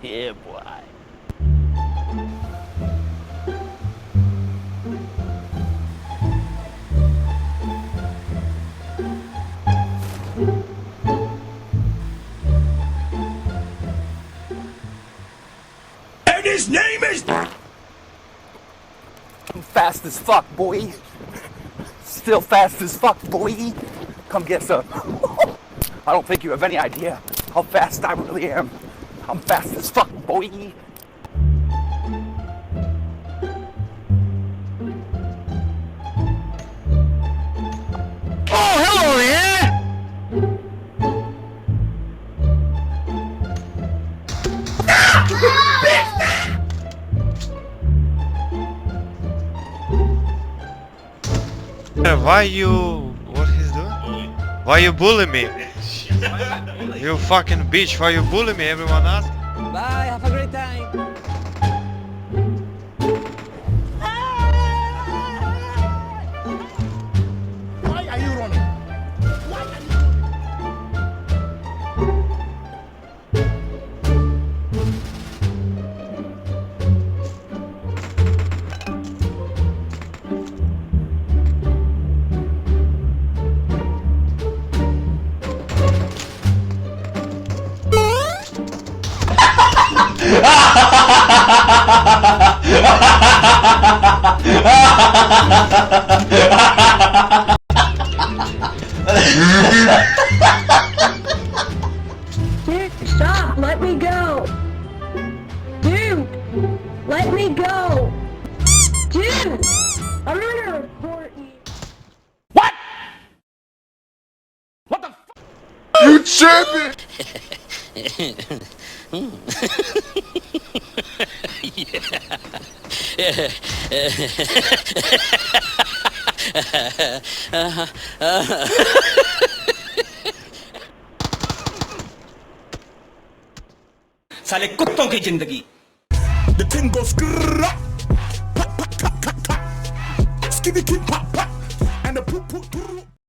Yeah, boy. And his name is... I'm fast as fuck, boy. Still fast as fuck, boy. Come get some. I don't think you have any idea how fast I really am. I'm fast as fuck, boy. Oh, hello there! Why you... what he's doing? Why you bully me? You fucking bitch, why you bully me? Everyone asks. Bye, have a great time. Why are you running? Why are you Dude, stop! Let me go! Dude! Let me go! Dude! I'm gonna report you. What? What the f? You tripping? साले कुत्तों की जिंदगी The thing goes grrrr, pop, pop, pop, pop, pop. Skibidi pop, pop. And the poop, poop, poop.